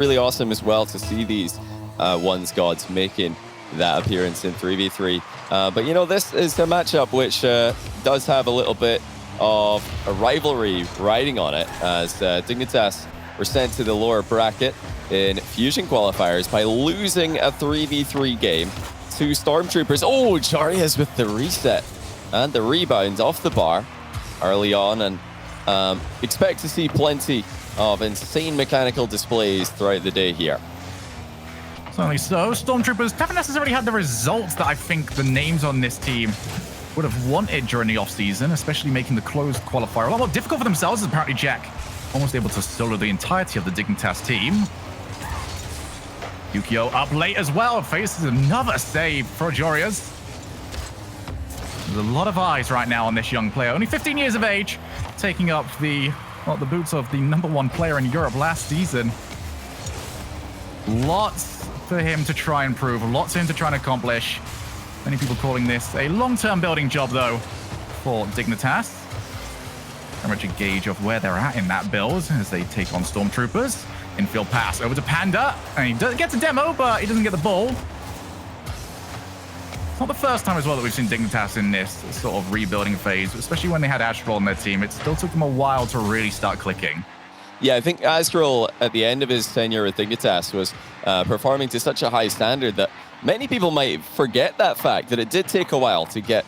really awesome as well to see these ones gods making that appearance in 3v3. But you know, this is a matchup which does have a little bit of a rivalry riding on it, as Dignitas were sent to the lower bracket in Fusion qualifiers by losing a 3v3 game to Stormtroopers. Oh, Jarius with the reset and the rebound off the bar early on, and expect to see plenty of insane mechanical displays throughout the day here. Certainly so. Stormtroopers haven't necessarily had the results that I think the names on this team would have wanted during the offseason, especially making the closed qualifier a lot more difficult for themselves, as apparently Jack almost able to solo the entirety of the Dignitas team. Yukio up late as well, faces another save for Jarius. There's a lot of eyes right now on this young player, only 15 years of age, taking up the boots of the #1 player in Europe last season. Lots for him to try and prove, lots for him to try and accomplish. Many people calling this a long-term building job, though, for Dignitas. Very much a gauge of where they're at in that build as they take on Stormtroopers. Infield pass over to Panda, and he gets a demo, but he doesn't get the ball. It's not the first time as well that we've seen Dignitas in this sort of rebuilding phase, especially when they had Astral on their team. It still took them a while to really start clicking. Yeah, I think Astral, at the end of his tenure with Dignitas, was performing to such a high standard that many people might forget that fact, that it did take a while to get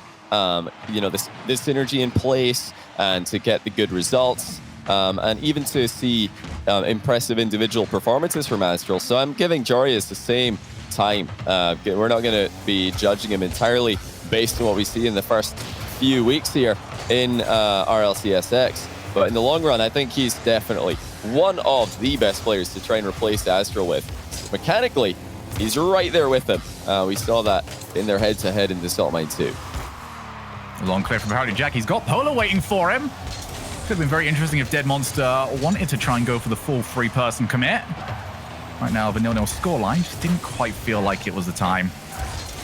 you know, this synergy in place and to get the good results, and even to see impressive individual performances from Astral. So I'm giving Jarius the same time. We're not going to be judging him entirely based on what we see in the first few weeks here in RLCS X. But in the long run, I think he's definitely one of the best players to try and replace Astral with. Mechanically, he's right there with him. We saw that in their head-to-head in the Salt Mine 2. A long clear from Howdy Jack. He's got Polar waiting for him. Could have been very interesting if Dead Monster wanted to try and go for the full three-person commit. Right now, the 0-0 scoreline just didn't quite feel like it was the time.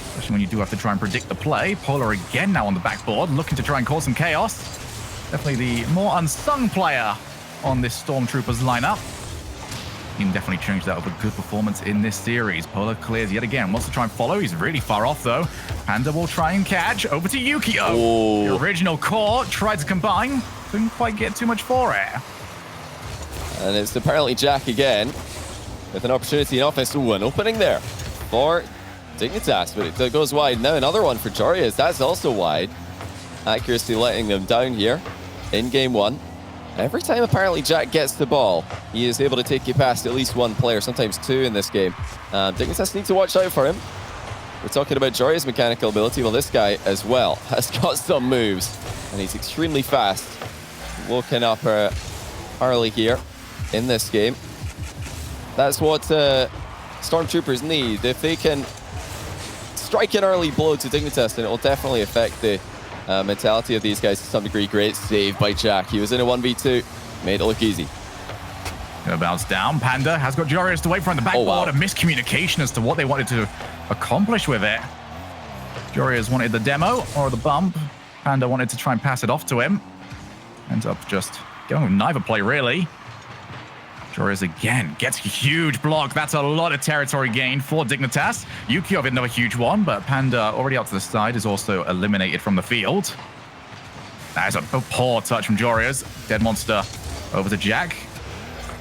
Especially when you do have to try and predict the play. Polar again now on the backboard, looking to try and cause some chaos. Definitely the more unsung player on this Stormtroopers lineup. He can definitely change that with a good performance in this series. Polar clears yet again, wants to try and follow. He's really far off though. Panda will try and catch. Over to Yukio. Oh. The original core tried to combine. Couldn't quite get too much for it. And it's apparently Jack again with an opportunity in offense. Ooh, an opening there for Dignitas, but it goes wide. Now another one for Jarius. That's also wide. Accuracy letting them down here in game one. Every time apparently Jack gets the ball, he is able to take you past at least one player, sometimes two in this game. Dignitas need to watch out for him. We're talking about Jarius' mechanical ability. Well, this guy as well has got some moves, and he's extremely fast. Woken up early here in this game. That's what Stormtroopers need. If they can strike an early blow to Dignitas, then it will definitely affect the mentality of these guys to some degree. Great save by Jack. He was in a 1v2, made it look easy. Gonna bounce down. Panda has got Jarius to wait for on the backboard. Oh, wow. A miscommunication as to what they wanted to accomplish with it. Jarius wanted the demo or the bump. Panda wanted to try and pass it off to him. Ends up just going with neither play, really. Jarius again gets a huge block. That's a lot of territory gained for Dignitas. Yukio with another huge one, but Panda already out to the side is also eliminated from the field. That is a poor touch from Jarius. Dead Monster over to Jack.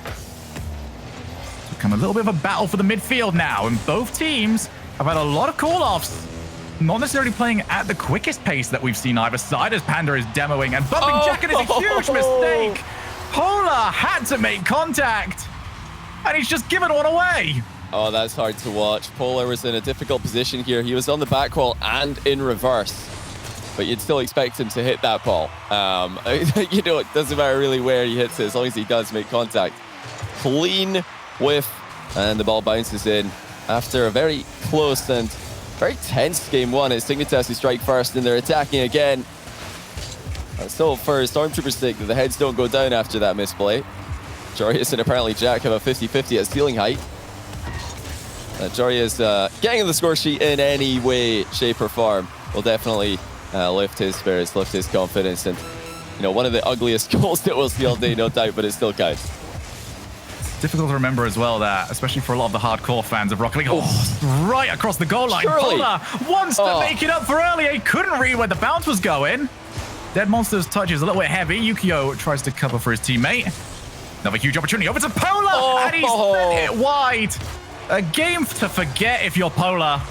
It's become a little bit of a battle for the midfield now, and both teams have had a lot of call-offs. Not necessarily playing at the quickest pace that we've seen either side, as Panda is demoing and bumping Jack, and it's a huge mistake. Polar had to make contact, and he's just given one away. Oh, that's hard to watch. Polar was in a difficult position here. He was on the back wall and in reverse, but you'd still expect him to hit that ball. You know, it doesn't matter really where he hits it, as long as he does make contact. Clean whiff, and the ball bounces in after a very close and very tense game one. It's Dignitas who strike first, and they're attacking again. So for Stormtroopers' sake, the heads don't go down after that misplay. Jarius and apparently Jack have a 50-50 at ceiling height. Jarius getting on the score sheet in any way, shape, or form will definitely lift his spirits, lift his confidence, and you know, one of the ugliest goals that we'll see all day, no doubt, but it still counts. Difficult to remember as well that, especially for a lot of the hardcore fans of Rocket League, right across the goal line. Surely. Polar wants to make it up for early. He couldn't read where the bounce was going. Dead Monster's touch is a little bit heavy. Yukio tries to cover for his teammate. Another huge opportunity over to Polar, and he's sent it wide. A game to forget if you're Polar.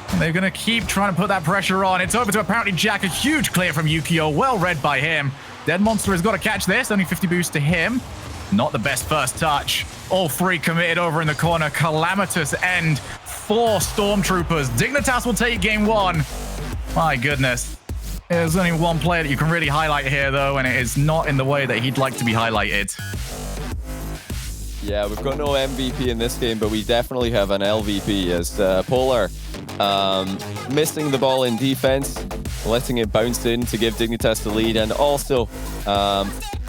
And they're going to keep trying to put that pressure on. It's over to apparently Jack. A huge clear from Yukio. Well read by him. Dead Monster has got to catch this. Only 50 boost to him. Not the best first touch. All three committed over in the corner. Calamitous end for Stormtroopers. Dignitas will take game one. My goodness. There's only one player that you can really highlight here, though, and it is not in the way that he'd like to be highlighted. Yeah, we've got no MVP in this game, but we definitely have an LVP as Polar missing the ball in defense, letting it bounce in to give Dignitas the lead, and also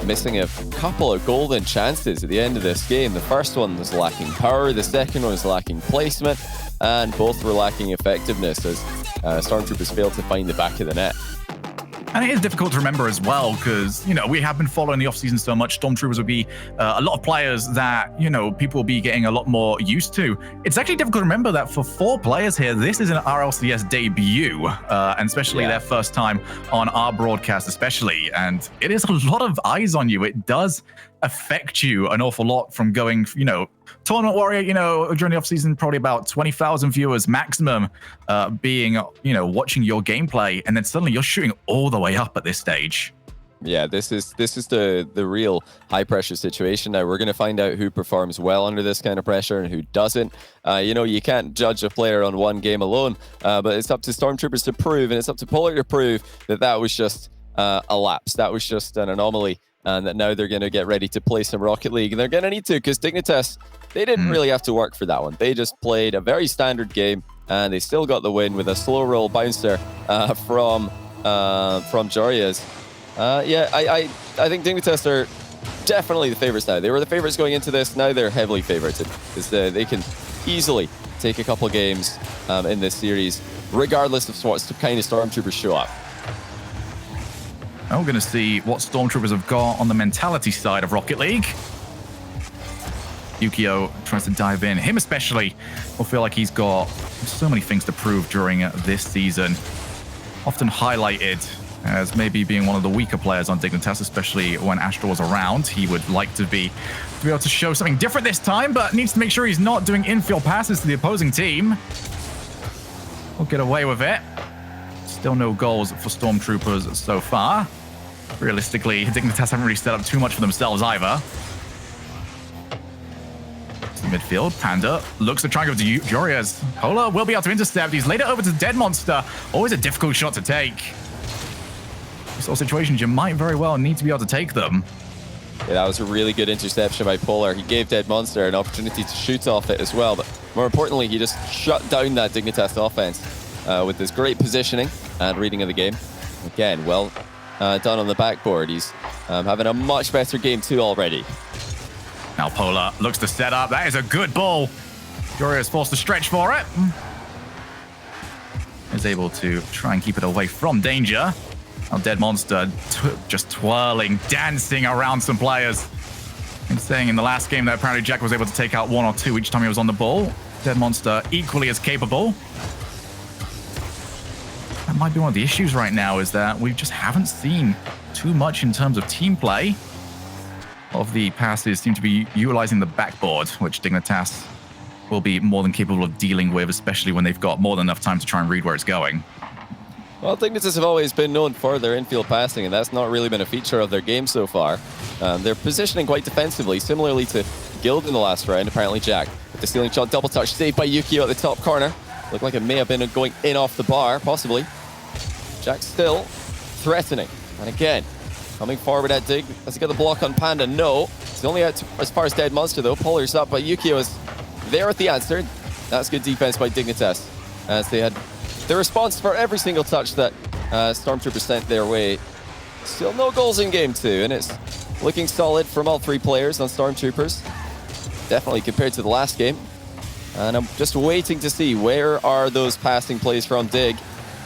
missing a couple of golden chances at the end of this game. The first one was lacking power, the second one was lacking placement, and both were lacking effectiveness as Stormtroopers failed to find the back of the net. And it is difficult to remember as well because, you know, we have been following the offseason so much. Stormtroopers would be a lot of players that, you know, people will be getting a lot more used to. It's actually difficult to remember that for 4 players here, this is an RLCS debut, and especially their first time on our broadcast especially. And it is a lot of eyes on you. It does affect you an awful lot from going, you know, Tournament Warrior, you know, during the offseason, probably about 20,000 viewers maximum being, you know, watching your gameplay. And then suddenly you're shooting all the way up at this stage. Yeah, this is the real high pressure situation. Now we're going to find out who performs well under this kind of pressure and who doesn't. You know, you can't judge a player on one game alone, but it's up to Stormtroopers to prove, and it's up to Polar to prove that that was just a lapse. That was just an anomaly, and that now they're going to get ready to play some Rocket League, and they're going to need to, because Dignitas, they didn't really have to work for that one. They just played a very standard game, and they still got the win with a slow roll bouncer from Joria's. Yeah, I think Dignitas are definitely the favorites now. They were the favorites going into this. Now they're heavily favorited because they can easily take a couple games in this series, regardless of what kind of Stormtroopers show up. Now we're going to see what Stormtroopers have got on the mentality side of Rocket League. Yukio tries to dive in. Him especially will feel like he's got so many things to prove during this season. Often highlighted as maybe being one of the weaker players on Dignitas, especially when Astra was around. He would like to be able to show something different this time, but needs to make sure he's not doing infield passes to the opposing team. We'll get away with it. Still no goals for Stormtroopers so far. Realistically, Dignitas haven't really set up too much for themselves either. Midfield, Panda looks to try and go to Jorias. Polar will be able to intercept. He's laid it over to Dead Monster. Always a difficult shot to take. These sort of situations, you might very well need to be able to take them. Yeah, that was a really good interception by Polar. He gave Dead Monster an opportunity to shoot off it as well, but more importantly, he just shut down that Dignitas offense with his great positioning and reading of the game. Again, well done on the backboard. He's having a much better game too already. Now Polar looks to set up. That is a good ball. Joria is forced to stretch for it. Is able to try and keep it away from danger. Now Dead Monster just twirling, dancing around some players. I'm saying in the last game that apparently Jack was able to take out 1 or 2 each time he was on the ball. Dead Monster equally as capable. That might be one of the issues right now, is that we just haven't seen too much in terms of team play. Of the passes seem to be utilizing the backboard, which Dignitas will be more than capable of dealing with, especially when they've got more than enough time to try and read where it's going. Well, Dignitas have always been known for their infield passing, and that's not really been a feature of their game so far. They're positioning quite defensively, similarly to Guild in the last round. Apparently Jack with the ceiling shot, double touch, saved by Yukio at the top corner. Looked like it may have been going in off the bar, possibly. Jack still threatening, and again, coming forward at Dig. Has he got the block on Panda? No. He's only out as far as Dead Monster, though. Polar's up, but Yukio is there with the answer. That's good defense by Dignitas, as they had the response for every single touch that Stormtroopers sent their way. Still no goals in game 2, and it's looking solid from all 3 players on Stormtroopers. Definitely compared to the last game. And I'm just waiting to see where are those passing plays from Dig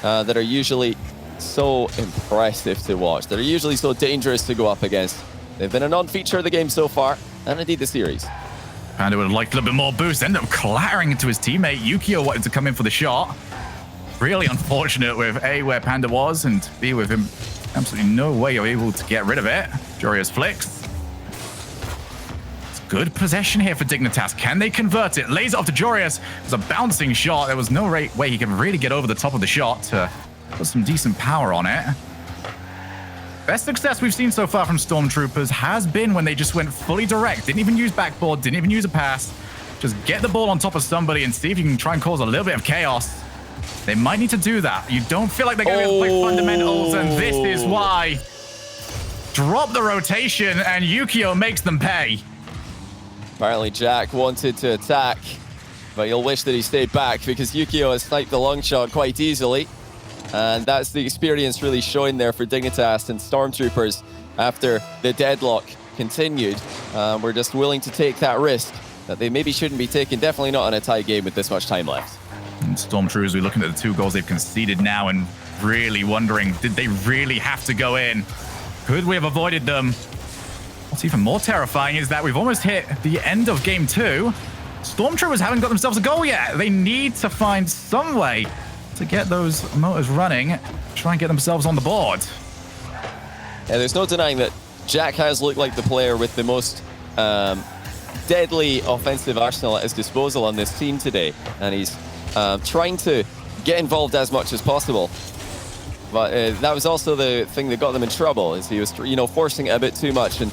that are usually so impressive to watch. They're usually so dangerous to go up against. They've been a non-feature of the game so far, and indeed the series. Panda would have liked a little bit more boost, ended up clattering into his teammate. Yukio wanted to come in for the shot. Really unfortunate with A, where Panda was, and B, with him absolutely no way you're able to get rid of it. Jorius flicks. It's good possession here for Dignitas. Can they convert it? Lays it off to Jorius. It was a bouncing shot. There was no way he could really get over the top of the shot to put some decent power on it. Best success we've seen so far from Stormtroopers has been when they just went fully direct. Didn't even use backboard, didn't even use a pass. Just get the ball on top of somebody and see if you can try and cause a little bit of chaos. They might need to do that. You don't feel like they're going to play fundamentals, and this is why. Drop the rotation, and Yukio makes them pay. Apparently Jack wanted to attack, but you'll wish that he stayed back because Yukio has sniped the long shot quite easily. And that's the experience really showing there for Dignitas and Stormtroopers after the deadlock continued. We're just willing to take that risk that they maybe shouldn't be taking. Definitely not in a tie game with this much time left. And Stormtroopers, we're looking at the 2 goals they've conceded now and really wondering, did they really have to go in? Could we have avoided them? What's even more terrifying is that we've almost hit the end of game 2. Stormtroopers haven't got themselves a goal yet. They need to find some way to get those motors running, try and get themselves on the board. Yeah, there's no denying that Jack has looked like the player with the most deadly offensive arsenal at his disposal on this team today, and he's trying to get involved as much as possible. But that was also the thing that got them in trouble, is he was, forcing it a bit too much. And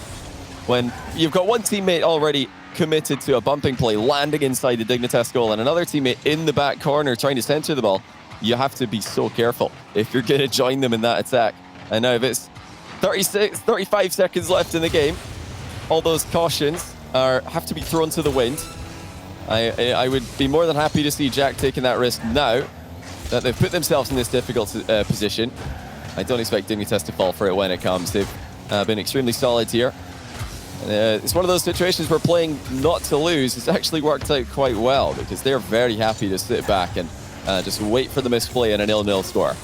when you've got one teammate already committed to a bumping play, landing inside the Dignitas goal, and another teammate in the back corner trying to center the ball, you have to be so careful if you're going to join them in that attack. And now if it's 35 seconds left in the game, all those cautions have to be thrown to the wind. I would be more than happy to see Jack taking that risk now that they've put themselves in this difficult position. I don't expect Dignitas to fall for it when it comes. They've been extremely solid here. It's one of those situations where playing not to lose has actually worked out quite well because they're very happy to sit back and just wait for the misplay and a 0-0 score.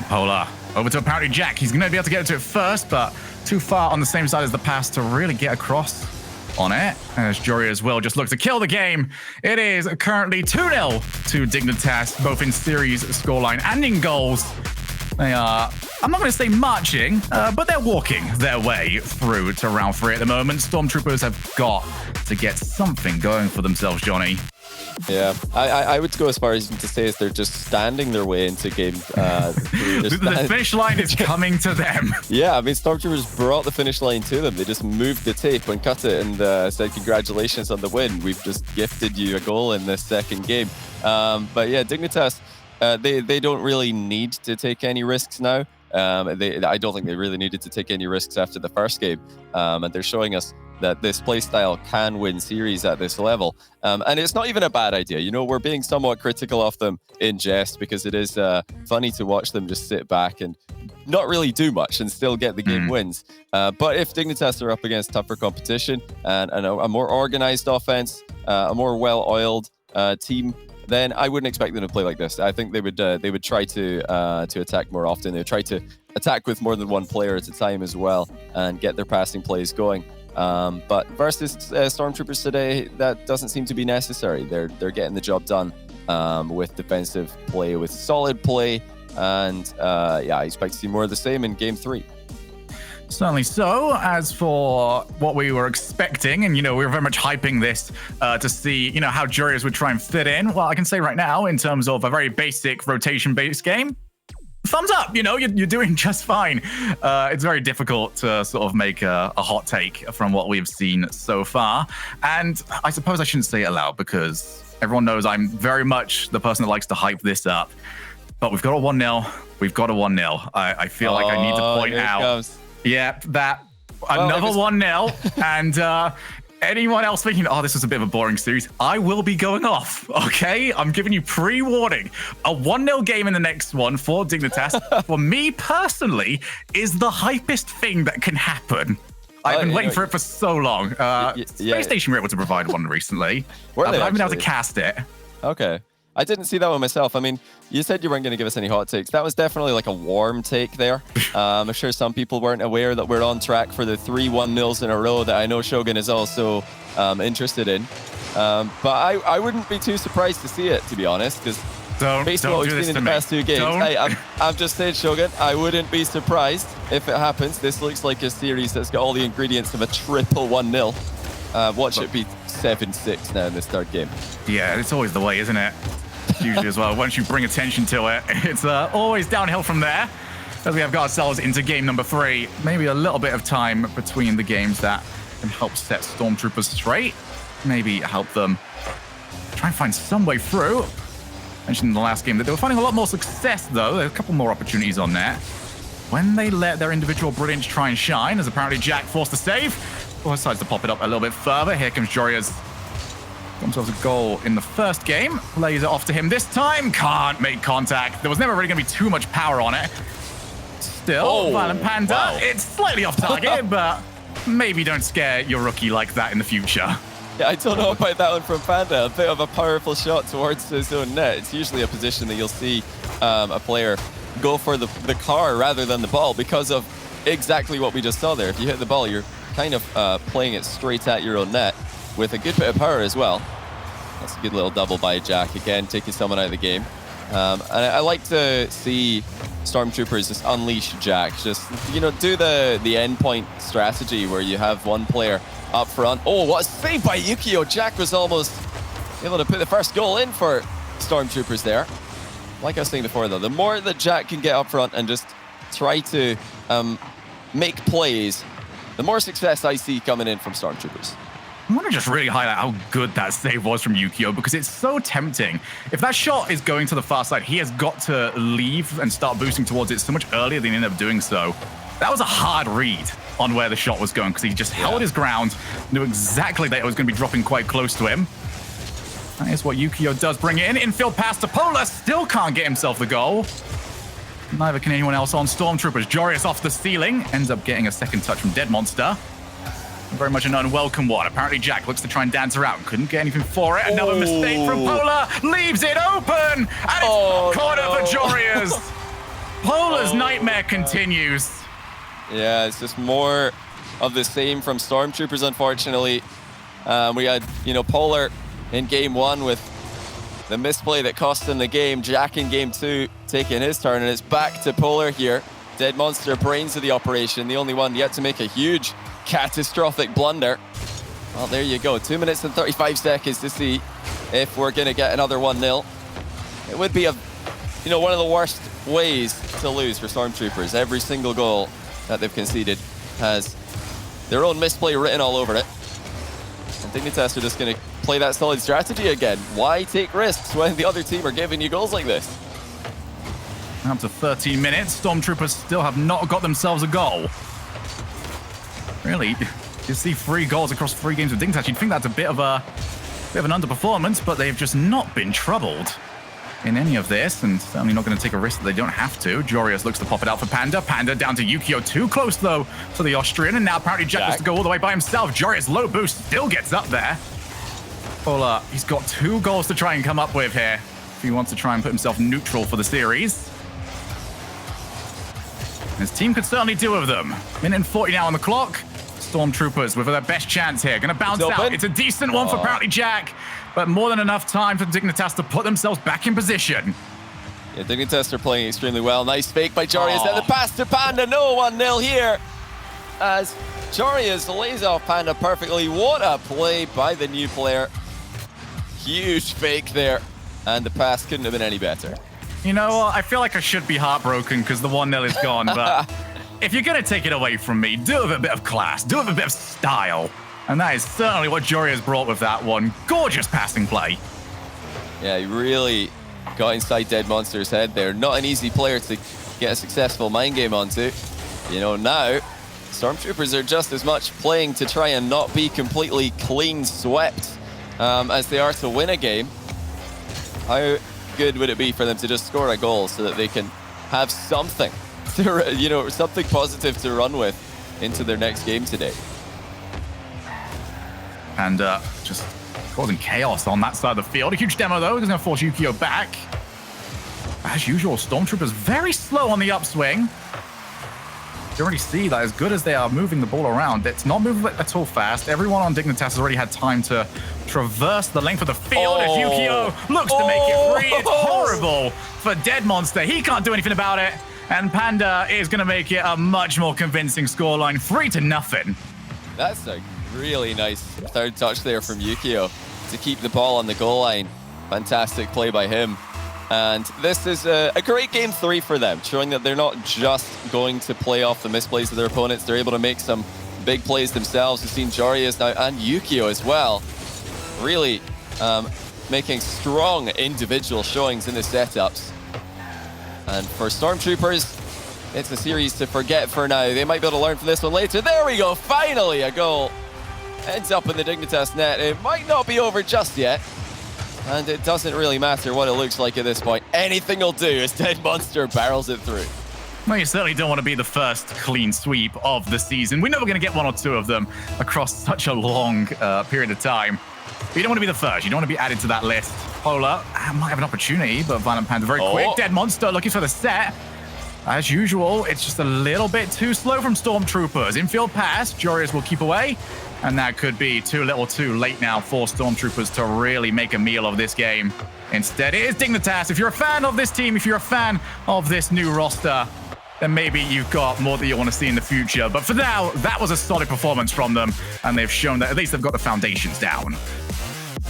Polar over to apparently Jack. He's going to be able to get to it first, but too far on the same side as the pass to really get across on it. As Jory as well just looks to kill the game. It is currently 2-0 to Dignitas, both in series scoreline and in goals. They are, I'm not going to say marching, but they're walking their way through to round 3 at the moment. Stormtroopers have got to get something going for themselves, Johnny. Yeah, I would go as far as to say is they're just standing their way into game 3. The finish line is coming to them. Yeah, I mean, Stormtroopers brought the finish line to them. They just moved the tape and cut it and said, congratulations on the win. We've just gifted you a goal in this second game. But yeah, Dignitas, they don't really need to take any risks now. I don't think they really needed to take any risks after the first game. And they're showing us that this playstyle can win series at this level. And it's not even a bad idea. You know, we're being somewhat critical of them in jest because it is funny to watch them just sit back and not really do much and still get the game wins. But if Dignitas are up against tougher competition and a more organized offense, a more well-oiled team, then I wouldn't expect them to play like this. I think they would try to attack more often. They would try to attack with more than one player at a time as well and get their passing plays going. But versus Stormtroopers today, that doesn't seem to be necessary. They're getting the job done with defensive play, with solid play, and yeah, I expect to see more of the same in Game 3. Certainly so. As for what we were expecting, and, you know, we were very much hyping this to see, you know, how Jurias would try and fit in. Well, I can say right now, in terms of a very basic rotation-based game, thumbs up, you know, you're doing just fine. It's very difficult to sort of make a hot take from what we've seen so far. And I suppose I shouldn't say it aloud because everyone knows I'm very much the person that likes to hype this up. But we've got a 1-0. We've got a 1-0. I feel like I need to point out. Yeah, that another 1-0. And anyone else thinking, oh, this was a bit of a boring series, I will be going off, okay? I'm giving you pre-warning. A 1-0 game in the next one for Dignitas, for me personally, is the hypest thing that can happen. I've been waiting for it for so long. Space Station were able to provide one recently, but I haven't been able to cast it. Okay. I didn't see that one myself. I mean, you said you weren't going to give us any hot takes. That was definitely like a warm take there. I'm sure some people weren't aware that we're on track for the 3 1-0s in a row that I know Shogun is also interested in. But I wouldn't be too surprised to see it, to be honest, because based on what we've seen in the past 2 games, I'm just saying, Shogun, I wouldn't be surprised if it happens. This looks like a series that's got all the ingredients of a triple 1-0. Watch it be 7-6 now in this 3rd game. Yeah, it's always the way, isn't it? Usually as well. Once you bring attention to it, it's always downhill from there. As we have got ourselves into game number 3. Maybe a little bit of time between the games that can help set Stormtroopers straight. Maybe help them try and find some way through. Mentioned in the last game that they were finding a lot more success, though. There are a couple more opportunities on there. When they let their individual brilliance try and shine, as apparently Jack forced to save. Well, decides to pop it up a little bit further. Here comes Joria's. Got themselves a goal in the 1st game. Plays it off to him this time. Can't make contact. There was never really going to be too much power on it. Still, Violent Panda. Wow. It's slightly off target, but maybe don't scare your rookie like that in the future. Yeah, I don't know about that one from Panda. A bit of a powerful shot towards his own net. It's usually a position that you'll see a player go for the car rather than the ball because of exactly what we just saw there. If you hit the ball, you're kind of playing it straight at your own net with a good bit of power as well. That's a good little double by Jack, again, taking someone out of the game. And I like to see Stormtroopers just unleash Jack. Just, you know, do the endpoint strategy where you have one player up front. Oh, what a save by Yukio. Jack was almost able to put the first goal in for Stormtroopers there. Like I was saying before, though, the more that Jack can get up front and just try to make plays, the more success I see coming in from Stormtroopers. I want to just really highlight how good that save was from Yukio, because it's so tempting. If that shot is going to the far side, he has got to leave and start boosting towards it so much earlier than he ended up doing so. That was a hard read on where the shot was going, because he just held his ground, knew exactly that it was going to be dropping quite close to him. That is what Yukio does bring it in. Infield pass to Polar, still can't get himself the goal. Neither can anyone else on Stormtroopers. Jorius off the ceiling, ends up getting a 2nd touch from Dead Monster. Very much an unwelcome one. Apparently Jack looks to try and dance around. Couldn't get anything for it. Another mistake from Polar. Leaves it open. And it's corner for Jorius. Polar's nightmare continues. Yeah, it's just more of the same from Stormtroopers, unfortunately. We had, you know, Polar in game 1 with the misplay that cost him the game. Jack in game 2 taking his turn, and it's back to Polar here. Dead Monster, brains of the operation, the only one yet to make a huge catastrophic blunder. Well, there you go. 2 minutes and 35 seconds to see if we're going to get another 1-0. It would be one of the worst ways to lose for Stormtroopers. Every single goal that they've conceded has their own misplay written all over it. And Dignitas are just going to play that solid strategy again. Why take risks when the other team are giving you goals like this? Up to 13 minutes, Stormtroopers still have not got themselves a goal. Really, you see 3 goals across 3 games with Dignitas. You'd think that's a bit of an underperformance, but they've just not been troubled in any of this, and certainly not going to take a risk that they don't have to. Jorius looks to pop it out for Panda. Panda down to Yukio, too close, though, to the Austrian, and now apparently Jack has to go all the way by himself. Jorius, low boost, still gets up there. Polar, he's got 2 goals to try and come up with here if he wants to try and put himself neutral for the series. His team could certainly do with them. Minute and 40 now on the clock. Stormtroopers with their best chance here. Going to bounce out. It's a decent one for apparently Jack, but more than enough time for Dignitas to put themselves back in position. Yeah, Dignitas are playing extremely well. Nice fake by Jorius. Then the pass to Panda. No 1-0 here as Jorius lays off Panda perfectly. What a play by the new player. Huge fake there, and the pass couldn't have been any better. You know what? I feel like I should be heartbroken because the 1-0 is gone, but if you're going to take it away from me, do it with a bit of class, do it with a bit of style. And that is certainly what Jorius brought with that one. Gorgeous passing play. Yeah, he really got inside Dead Monster's head there. Not an easy player to get a successful mind game onto. You know, now, Stormtroopers are just as much playing to try and not be completely clean swept as they are to win a game. How good would it be for them to just score a goal so that they can have something to, you know, something positive to run with into their next game today? And just causing chaos on that side of the field. A huge demo, though, is going to force Yukio back. As usual, Stormtroopers very slow on the upswing. You already see that as good as they are moving the ball around, it's not moving at all fast. Everyone on Dignitas has already had time to traverse the length of the field. As Yukio looks to make it free, it's horrible for Dead Monster. He can't do anything about it. And Panda is going to make it a much more convincing scoreline, 3-0. That's a really nice third touch there from Yukio to keep the ball on the goal line. Fantastic play by him. And this is a great game 3 for them, showing that they're not just going to play off the misplays of their opponents. They're able to make some big plays themselves. We've seen Jarius now and Yukio as well, really making strong individual showings in the setups. And for Stormtroopers, it's a series to forget for now. They might be able to learn from this one later. There we go, finally a goal. Ends up in the Dignitas net. It might not be over just yet. And it doesn't really matter what it looks like at this point. Anything will do as Dead Monster barrels it through. Well, you certainly don't want to be the first clean sweep of the season. We know we're going to get 1 or 2 of them across such a long period of time. But you don't want to be the first. You don't want to be added to that list. Polar might have an opportunity, but Violent Panda very quick. Dead Monster looking for the set. As usual, it's just a little bit too slow from Stormtroopers. Infield pass, Jarius will keep away. And that could be too little too late now for Stormtroopers to really make a meal of this game. Instead, it is Dignitas. If you're a fan of this team, if you're a fan of this new roster, then maybe you've got more that you want to see in the future. But for now, that was a solid performance from them. And they've shown that at least they've got the foundations down.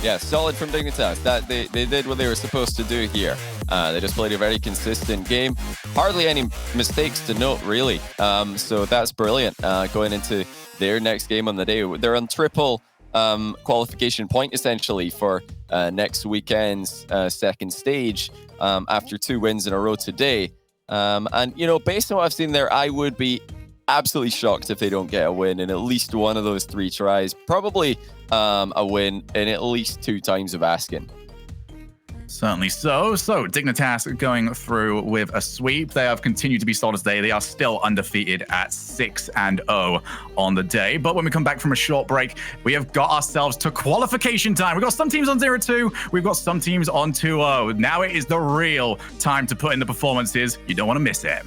Yeah, solid from Dignitas. That they did what they were supposed to do here. They just played a very consistent game. Hardly any mistakes to note, really. So that's brilliant going into their next game on the day. They're on triple qualification point, essentially, for next weekend's second stage after 2 wins in a row today. And, you know, based on what I've seen there, I would be absolutely shocked if they don't get a win in at least one of those 3 tries. Probably a win in at least 2 times of asking. Certainly so. So Dignitas going through with a sweep. They have continued to be solid today. They are still undefeated at 6-0 on the day. But when we come back from a short break, we have got ourselves to qualification time. We've got some teams on 0-2. We've got some teams on 2-0. Now it is the real time to put in the performances. You don't want to miss it.